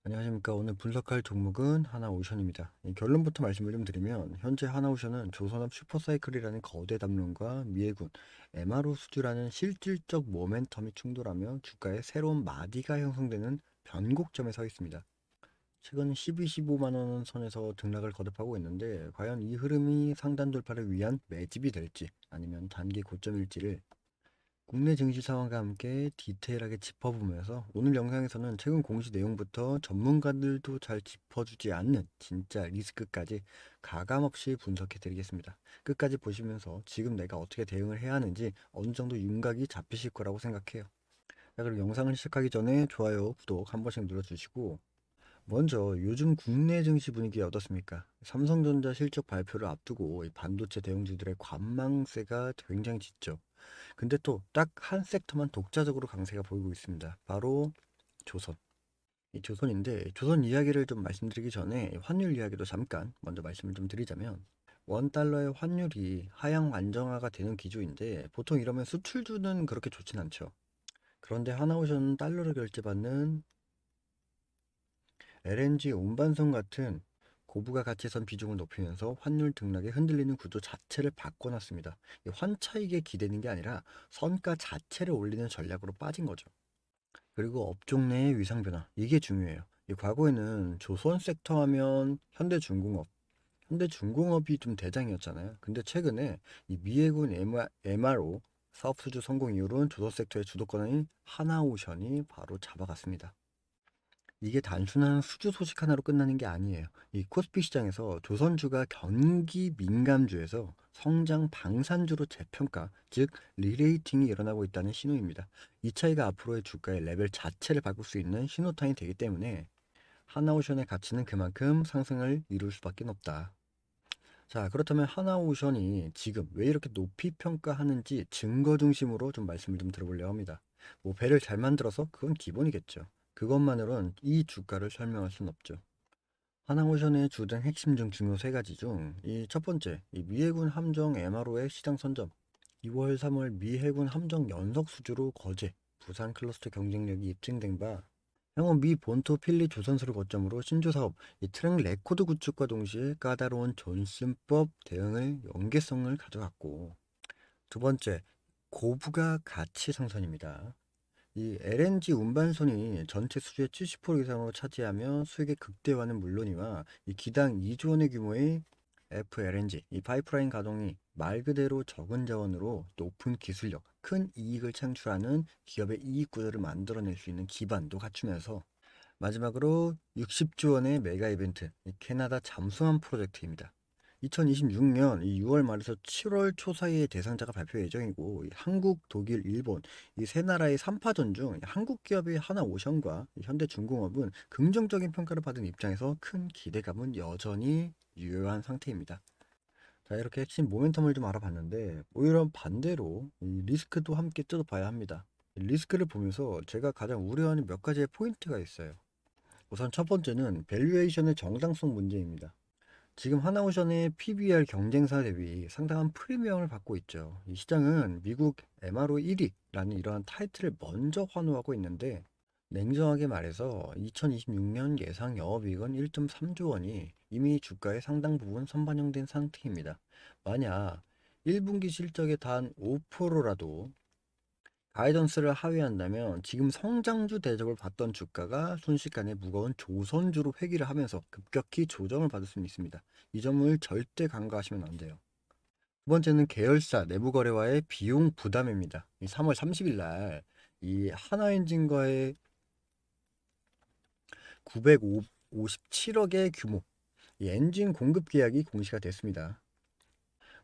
안녕하십니까. 오늘 분석할 종목은 하나오션입니다. 이 결론부터 말씀을 좀 드리면 현재 하나오션은 조선업 슈퍼사이클이라는 거대 담론과 미해군 MRO 수주라는 실질적 모멘텀이 충돌하며 주가에 새로운 마디가 형성되는 변곡점에 서 있습니다. 최근 12, 15만 원 선에서 등락을 거듭하고 있는데 과연 이 흐름이 상단 돌파를 위한 매집이 될지 아니면 단기 고점일지를 국내 증시 상황과 함께 디테일하게 짚어보면서 오늘 영상에서는 최근 공시 내용부터 전문가들도 잘 짚어주지 않는 진짜 리스크까지 가감없이 분석해 드리겠습니다. 끝까지 보시면서 지금 내가 어떻게 대응을 해야 하는지 어느 정도 윤곽이 잡히실 거라고 생각해요. 자, 그럼 영상을 시작하기 전에 좋아요, 구독 한 번씩 눌러주시고 먼저 요즘 국내 증시 분위기 어떻습니까? 삼성전자 실적 발표를 앞두고 이 반도체 대형주들의 관망세가 굉장히 짙죠. 근데 또 딱 한 섹터만 독자적으로 강세가 보이고 있습니다. 바로 조선. 이 조선인데 조선 이야기를 좀 말씀드리기 전에 환율 이야기도 잠깐 먼저 말씀을 좀 드리자면 원 달러의 환율이 하향 안정화가 되는 기조인데 보통 이러면 수출주는 그렇게 좋진 않죠. 그런데 하나오션 달러로 결제받는 LNG 운반선 같은 고부가 가치선 비중을 높이면서 환율 등락에 흔들리는 구조 자체를 바꿔놨습니다. 이 환차익에 기대는 게 아니라 선가 자체를 올리는 전략으로 빠진 거죠. 그리고 업종 내의 위상 변화, 이게 중요해요. 이 과거에는 조선 섹터 하면 현대중공업이 좀 대장이었잖아요. 근데 최근에 이 미해군 MRO 사업 수주 성공 이후로는 조선 섹터의 주도권을 하나오션이 바로 잡아갔습니다. 이게 단순한 수주 소식 하나로 끝나는 게 아니에요. 이 코스피 시장에서 조선주가 경기 민감주에서 성장 방산주로 재평가, 즉 리레이팅이 일어나고 있다는 신호입니다. 이 차이가 앞으로의 주가의 레벨 자체를 바꿀 수 있는 신호탄이 되기 때문에 하나오션의 가치는 그만큼 상승을 이룰 수밖에 없다. 자, 그렇다면 하나오션이 지금 왜 이렇게 높이 평가하는지 증거 중심으로 좀 말씀을 좀 들어보려고 합니다. 뭐 배를 잘 만들어서 그건 기본이겠죠. 그것만으로는 이 주가를 설명할 수는 없죠. 하나오션의 주된 핵심 중 중요 세 가지 중 이 첫 번째, 이 미해군 함정 MRO의 시장 선점. 2월, 3월 미해군 함정 연속 수주로 거제, 부산 클러스터 경쟁력이 입증된 바 향후 미 본토 필리 조선소를 거점으로 신조 사업, 이 트랙 레코드 구축과 동시에 까다로운 존슨법 대응을 연계성을 가져갔고 두 번째, 고부가 가치 상선입니다. 이 LNG 운반선이 전체 수주의 70% 이상으로 차지하며 수익의 극대화는 물론이와 이 기당 2조 원의 규모의 FLNG, 이 파이프라인 가동이 말 그대로 적은 자원으로 높은 기술력, 큰 이익을 창출하는 기업의 이익 구조를 만들어낼 수 있는 기반도 갖추면서 마지막으로 60조 원의 메가 이벤트, 이 캐나다 잠수함 프로젝트입니다. 2026년 6월 말에서 7월 초 사이에 대상자가 발표 예정이고 한국, 독일, 일본 이 세 나라의 3파전 중 한국 기업의 하나오션과 현대중공업은 긍정적인 평가를 받은 입장에서 큰 기대감은 여전히 유효한 상태입니다. 자, 이렇게 핵심 모멘텀을 좀 알아봤는데 오히려 반대로 이 리스크도 함께 뜯어봐야 합니다. 리스크를 보면서 제가 가장 우려하는 몇 가지의 포인트가 있어요. 우선 첫 번째는 밸류에이션의 정당성 문제입니다. 지금 하나오션의 PBR 경쟁사 대비 상당한 프리미엄을 받고 있죠. 이 시장은 미국 MRO 1위라는 이러한 타이틀을 먼저 환호하고 있는데 냉정하게 말해서 2026년 예상 영업이익은 1.3조 원이 이미 주가의 상당 부분 선반영된 상태입니다. 만약 1분기 실적의 단 5%라도 가이던스를 하회한다면 지금 성장주 대접을 받던 주가가 순식간에 무거운 조선주로 회귀를 하면서 급격히 조정을 받을 수는 있습니다. 이 점을 절대 간과하시면 안 돼요. 두 번째는 계열사 내부 거래와의 비용 부담입니다. 이 3월 30일 날 이 하나엔진과의 957억의 규모 이 엔진 공급 계약이 공시가 됐습니다.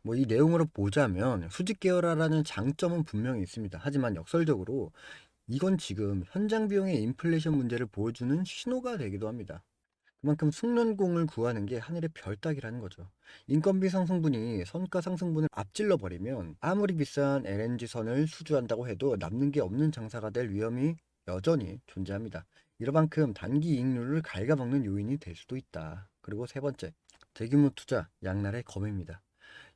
뭐 이 내용으로 보자면 수직 계열화라는 장점은 분명히 있습니다. 하지만 역설적으로 이건 지금 현장 비용의 인플레이션 문제를 보여주는 신호가 되기도 합니다. 그만큼 숙련공을 구하는 게 하늘의 별 따기라는 거죠. 인건비 상승분이 선가 상승분을 앞질러 버리면 아무리 비싼 LNG 선을 수주한다고 해도 남는 게 없는 장사가 될 위험이 여전히 존재합니다. 이러만큼 단기 이익률을 갉아먹는 요인이 될 수도 있다. 그리고 세 번째, 대규모 투자 양날의 검입니다.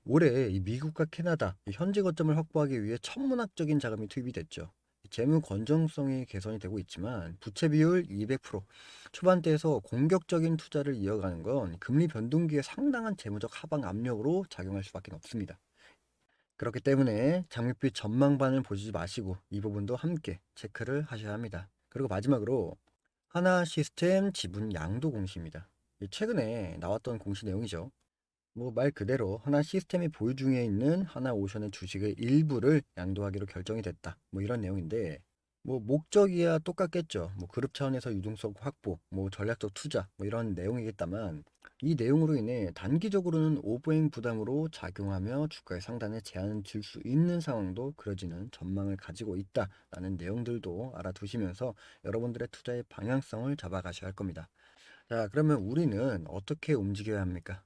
올해 이 미국과 캐나다 이 현지 거점을 확보하기 위해 천문학적인 자금이 투입이 됐죠. 재무 건전성이 개선이 되고 있지만 부채 비율 200%, 초반대에서 공격적인 투자를 이어가는 건 금리 변동기에 상당한 재무적 하방 압력으로 작용할 수밖에 없습니다. 그렇기 때문에 장밋빛 전망반을 보지 마시고 이 부분도 함께 체크를 하셔야 합니다. 그리고 마지막으로 하나 시스템 지분 양도 공시입니다. 최근에 나왔던 공시 내용이죠. 뭐 말 그대로 하나 시스템이 보유 중에 있는 하나오션의 주식의 일부를 양도하기로 결정이 됐다. 뭐 이런 내용인데 뭐 목적이야 똑같겠죠. 뭐 그룹 차원에서 유동성 확보, 뭐 전략적 투자, 뭐 이런 내용이겠다만 이 내용으로 인해 단기적으로는 오버행 부담으로 작용하며 주가의 상단에 제한을 줄 수 있는 상황도 그려지는 전망을 가지고 있다라는 내용들도 알아두시면서 여러분들의 투자의 방향성을 잡아가셔야 할 겁니다. 자, 그러면 우리는 어떻게 움직여야 합니까?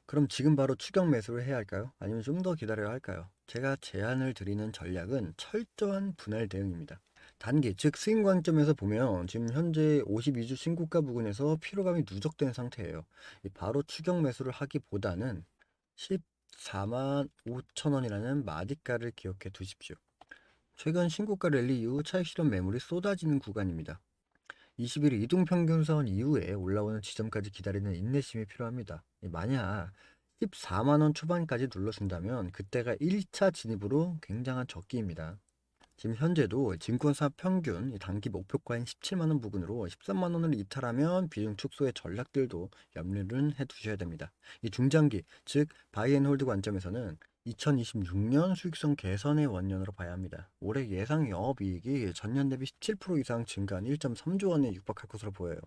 그럼 지금 바로 추격 매수를 해야 할까요? 아니면 좀 더 기다려야 할까요? 제가 제안을 드리는 전략은 철저한 분할 대응입니다. 단기, 즉 스윙 관점에서 보면 지금 현재 52주 신고가 부근에서 피로감이 누적된 상태예요. 바로 추격 매수를 하기보다는 14만 5천 원이라는 마디가를 기억해 두십시오. 최근 신고가 랠리 이후 차익 실현 매물이 쏟아지는 구간입니다. 20일 이동평균선 이후에 올라오는 지점까지 기다리는 인내심이 필요합니다. 만약 14만 원 초반까지 눌러준다면 그때가 1차 진입으로 굉장한 적기입니다. 지금 현재도 증권사 평균 단기 목표가인 17만 원 부근으로 13만 원을 이탈하면 비중 축소의 전략들도 염려를 해 두셔야 됩니다. 이 중장기, 즉 바이앤홀드 관점에서는 2026년 수익성 개선의 원년으로 봐야 합니다. 올해 예상 영업이익이 전년 대비 17% 이상 증가한 1.3조 원에 육박할 것으로 보여요.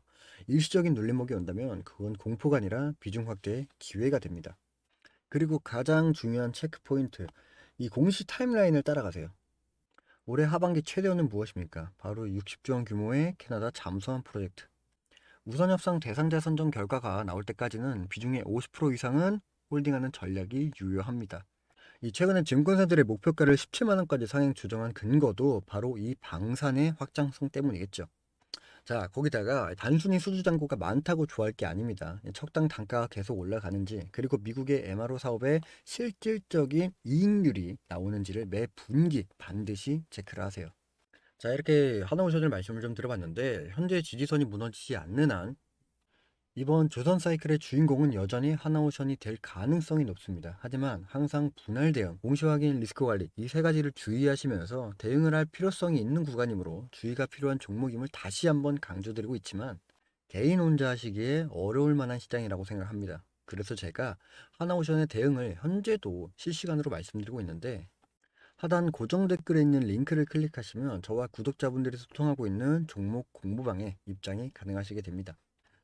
일시적인 눌림목이 온다면 그건 공포가 아니라 비중 확대의 기회가 됩니다. 그리고 가장 중요한 체크 포인트, 이 공시 타임라인을 따라가세요. 올해 하반기 최대어는 무엇입니까? 바로 60조 원 규모의 캐나다 잠수함 프로젝트. 우선 협상 대상자 선정 결과가 나올 때까지는 비중의 50% 이상은 홀딩하는 전략이 유효합니다. 이 최근에 증권사들의 목표가를 17만 원까지 상향 조정한 근거도 바로 이 방산의 확장성 때문이겠죠. 자, 거기다가 단순히 수주 잔고가 많다고 좋아할 게 아닙니다. 척당 단가가 계속 올라가는지, 그리고 미국의 MRO 사업의 실질적인 이익률이 나오는지를 매 분기 반드시 체크를 하세요. 자, 이렇게 하나오션을 말씀을 좀 들어봤는데 현재 지지선이 무너지지 않는 한 이번 조선 사이클의 주인공은 여전히 하나오션이 될 가능성이 높습니다. 하지만 항상 분할 대응, 공시 확인, 리스크 관리 이 세 가지를 주의하시면서 대응을 할 필요성이 있는 구간이므로 주의가 필요한 종목임을 다시 한번 강조드리고 있지만 개인 혼자 하시기에 어려울 만한 시장이라고 생각합니다. 그래서 제가 하나오션의 대응을 현재도 실시간으로 말씀드리고 있는데 하단 고정 댓글에 있는 링크를 클릭하시면 저와 구독자분들이 소통하고 있는 종목 공부방에 입장이 가능하시게 됩니다.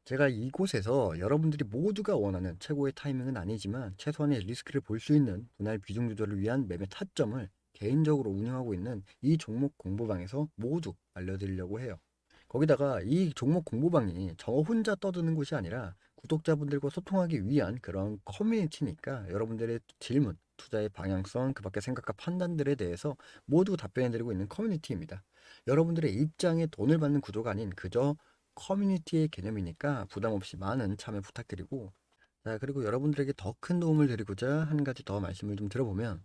제가 이곳에서 여러분들이 모두가 원하는 최고의 타이밍은 아니지만 최소한의 리스크를 볼 수 있는 분할 비중 조절을 위한 매매 타점을 개인적으로 운영하고 있는 이 종목 공부방에서 모두 알려드리려고 해요. 거기다가 이 종목 공부방이 저 혼자 떠드는 곳이 아니라 구독자분들과 소통하기 위한 그런 커뮤니티니까 여러분들의 질문, 투자의 방향성, 그 밖의 생각과 판단들에 대해서 모두 답변해드리고 있는 커뮤니티입니다. 여러분들의 입장에 돈을 받는 구조가 아닌 그저 커뮤니티의 개념이니까 부담 없이 많은 참여 부탁드리고, 자, 그리고 여러분들에게 더 큰 도움을 드리고자 한 가지 더 말씀을 좀 들어보면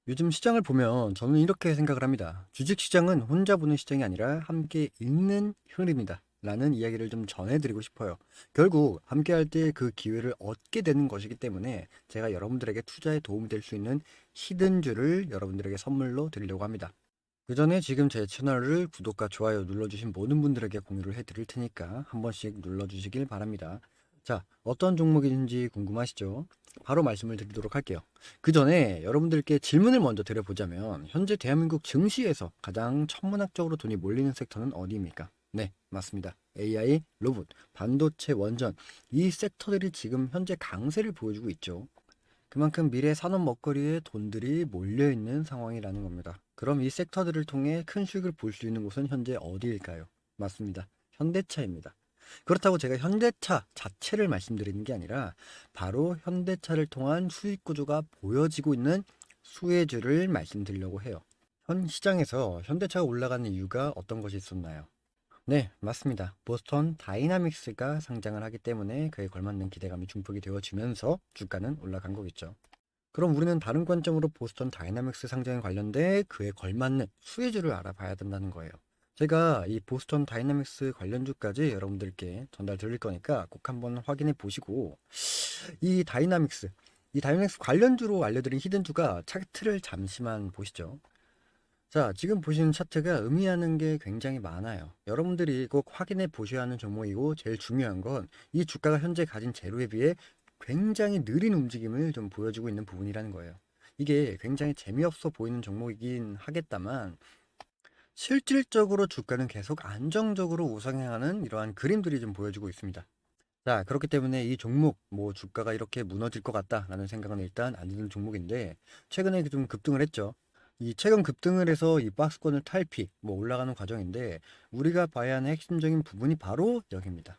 요즘 시장을 보면 저는 이렇게 생각을 합니다. 주식시장은 혼자 보는 시장이 아니라 함께 읽는 흐름이다 라는 이야기를 좀 전해드리고 싶어요. 결국 함께 할 때 그 기회를 얻게 되는 것이기 때문에 제가 여러분들에게 투자에 도움이 될 수 있는 히든줄을 여러분들에게 선물로 드리려고 합니다. 그 전에 지금 제 채널을 구독과 좋아요 눌러주신 모든 분들에게 공유를 해드릴 테니까 한 번씩 눌러주시길 바랍니다. 자, 어떤 종목인지 궁금하시죠? 바로 말씀을 드리도록 할게요. 그 전에 여러분들께 질문을 먼저 드려보자면 현재 대한민국 증시에서 가장 천문학적으로 돈이 몰리는 섹터는 어디입니까? 네, 맞습니다. AI, 로봇, 반도체, 원전 이 섹터들이 지금 현재 강세를 보여주고 있죠. 그만큼 미래 산업 먹거리에 돈들이 몰려있는 상황이라는 겁니다. 그럼 이 섹터들을 통해 큰 수익을 볼 수 있는 곳은 현재 어디일까요? 맞습니다. 현대차입니다. 그렇다고 제가 현대차 자체를 말씀드리는 게 아니라 바로 현대차를 통한 수익 구조가 보여지고 있는 수혜주를 말씀드리려고 해요. 현 시장에서 현대차가 올라가는 이유가 어떤 것이 있었나요? 네, 맞습니다. 보스턴 다이나믹스가 상장을 하기 때문에 그에 걸맞는 기대감이 중폭이 되어지면서 주가는 올라간 거겠죠. 그럼 우리는 다른 관점으로 보스턴 다이나믹스 상장에 관련돼 그에 걸맞는 수혜주를 알아봐야 된다는 거예요. 제가 이 보스턴 다이나믹스 관련주까지 여러분들께 전달 드릴 거니까 꼭 한번 확인해 보시고, 이 다이나믹스, 이 다이나믹스 관련주로 알려드린 히든주가 차트를 잠시만 보시죠. 자, 지금 보시는 차트가 의미하는 게 굉장히 많아요. 여러분들이 꼭 확인해 보셔야 하는 종목이고, 제일 중요한 건 이 주가가 현재 가진 재료에 비해 굉장히 느린 움직임을 좀 보여주고 있는 부분이라는 거예요. 이게 굉장히 재미없어 보이는 종목이긴 하겠다만, 실질적으로 주가는 계속 안정적으로 우상향하는 이러한 그림들이 좀 보여주고 있습니다. 자, 그렇기 때문에 이 종목, 뭐 주가가 이렇게 무너질 것 같다라는 생각은 일단 안 드는 종목인데, 최근에 좀 급등을 했죠. 이 최근 급등을 해서 이 박스권을 탈피, 뭐 올라가는 과정인데, 우리가 봐야 하는 핵심적인 부분이 바로 여기입니다.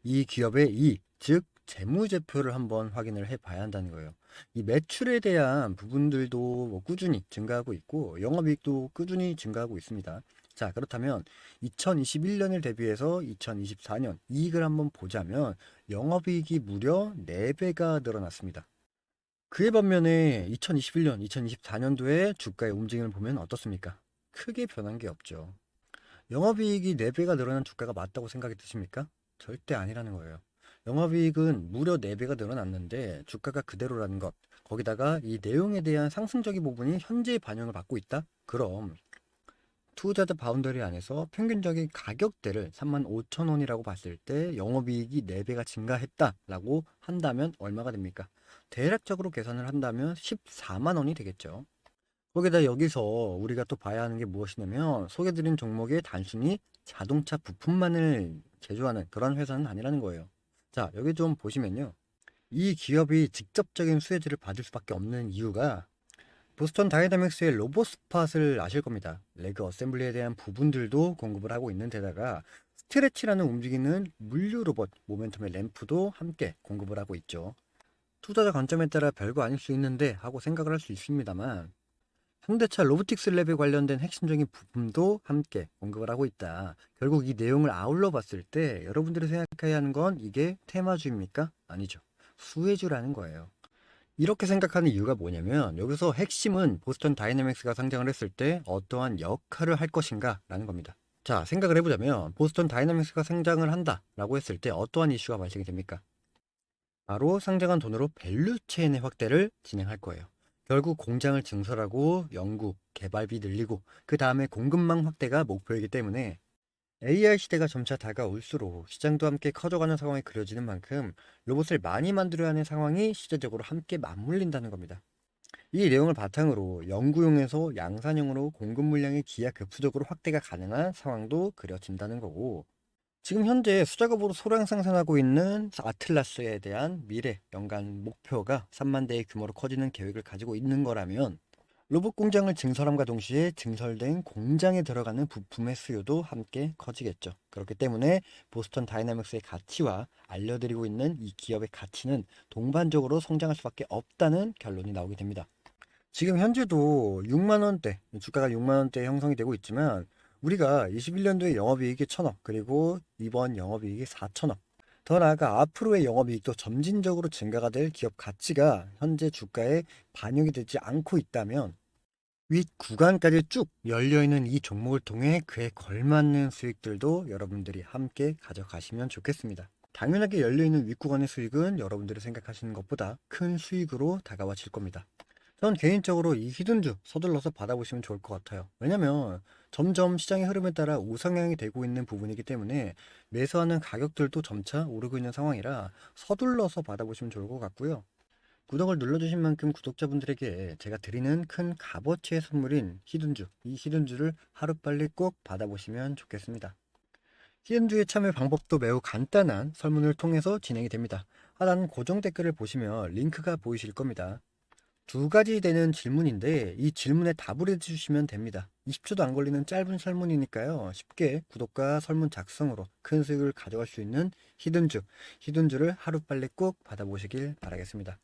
이 기업의 이익, 즉 재무제표를 한번 확인을 해 봐야 한다는 거예요. 이 매출에 대한 부분들도 뭐 꾸준히 증가하고 있고, 영업이익도 꾸준히 증가하고 있습니다. 자, 그렇다면 2021년을 대비해서 2024년 이익을 한번 보자면 영업이익이 무려 4배가 늘어났습니다. 그에 반면에 2021년, 2024년도에 주가의 움직임을 보면 어떻습니까? 크게 변한 게 없죠. 영업이익이 4배가 늘어난 주가가 맞다고 생각이 드십니까? 절대 아니라는 거예요. 영업이익은 무려 4배가 늘어났는데 주가가 그대로라는 것, 거기다가 이 내용에 대한 상승적인 부분이 현재 반영을 받고 있다? 그럼 투자자 바운더리 안에서 평균적인 가격대를 35,000원이라고 봤을 때 영업이익이 4배가 증가했다라고 한다면 얼마가 됩니까? 대략적으로 계산을 한다면 14만 원이 되겠죠. 거기다 여기서 우리가 또 봐야 하는 게 무엇이냐면, 소개드린 종목에 단순히 자동차 부품만을 제조하는 그런 회사는 아니라는 거예요. 자, 여기 좀 보시면요. 이 기업이 직접적인 수혜주를 받을 수밖에 없는 이유가, 보스턴 다이나믹스의 로봇 스팟을 아실 겁니다. 레그 어셈블리에 대한 부분들도 공급을 하고 있는 데다가 스트레치라는 움직이는 물류 로봇 모멘텀의 램프도 함께 공급을 하고 있죠. 투자자 관점에 따라 별거 아닐 수 있는데 하고 생각을 할 수 있습니다만, 현대차 로보틱스 랩에 관련된 핵심적인 부품도 함께 언급을 하고 있다. 결국 이 내용을 아울러 봤을 때 여러분들이 생각해야 하는 건 이게 테마주입니까? 아니죠. 수혜주라는 거예요. 이렇게 생각하는 이유가 뭐냐면, 여기서 핵심은 보스턴 다이내믹스가 상장을 했을 때 어떠한 역할을 할 것인가 라는 겁니다. 자, 생각을 해보자면 보스턴 다이내믹스가 상장을 한다 라고 했을 때 어떠한 이슈가 발생이 됩니까? 바로 상장한 돈으로 밸류체인의 확대를 진행할 거예요. 결국 공장을 증설하고 연구, 개발비 늘리고 그 다음에 공급망 확대가 목표이기 때문에 AI 시대가 점차 다가올수록 시장도 함께 커져가는 상황이 그려지는 만큼 로봇을 많이 만들어야 하는 상황이 시대적으로 함께 맞물린다는 겁니다. 이 내용을 바탕으로 연구용에서 양산형으로 공급 물량이 기하급수적으로 확대가 가능한 상황도 그려진다는 거고, 지금 현재 수작업으로 소량 생산하고 있는 아틀라스에 대한 미래 연간 목표가 3만 대의 규모로 커지는 계획을 가지고 있는 거라면, 로봇 공장을 증설함과 동시에 증설된 공장에 들어가는 부품의 수요도 함께 커지겠죠. 그렇기 때문에 보스턴 다이나믹스의 가치와 알려드리고 있는 이 기업의 가치는 동반적으로 성장할 수밖에 없다는 결론이 나오게 됩니다. 지금 현재도 6만 원대, 주가가 6만 원대에 형성이 되고 있지만, 우리가 21년도에 영업이익이 1,000억, 그리고 이번 영업이익이 4,000억. 더 나아가 앞으로의 영업이익도 점진적으로 증가가 될 기업 가치가 현재 주가에 반영이 되지 않고 있다면, 윗 구간까지 쭉 열려있는 이 종목을 통해 그에 걸맞는 수익들도 여러분들이 함께 가져가시면 좋겠습니다. 당연하게 열려있는 윗구간의 수익은 여러분들이 생각하시는 것보다 큰 수익으로 다가와질 겁니다. 전 개인적으로 이 히든주 서둘러서 받아보시면 좋을 것 같아요. 왜냐면 점점 시장의 흐름에 따라 우상향이 되고 있는 부분이기 때문에 매수하는 가격들도 점차 오르고 있는 상황이라 서둘러서 받아보시면 좋을 것 같고요. 구독을 눌러주신 만큼 구독자분들에게 제가 드리는 큰 값어치의 선물인 히든주, 이 히든주를 하루빨리 꼭 받아보시면 좋겠습니다. 히든주의 참여 방법도 매우 간단한 설문을 통해서 진행이 됩니다. 하단 고정 댓글을 보시면 링크가 보이실 겁니다. 두 가지 되는 질문인데 이 질문에 답을 해주시면 됩니다. 20초도 안 걸리는 짧은 설문이니까요. 쉽게 구독과 설문 작성으로 큰 수익을 가져갈 수 있는 히든주를 하루빨리 꼭 받아보시길 바라겠습니다.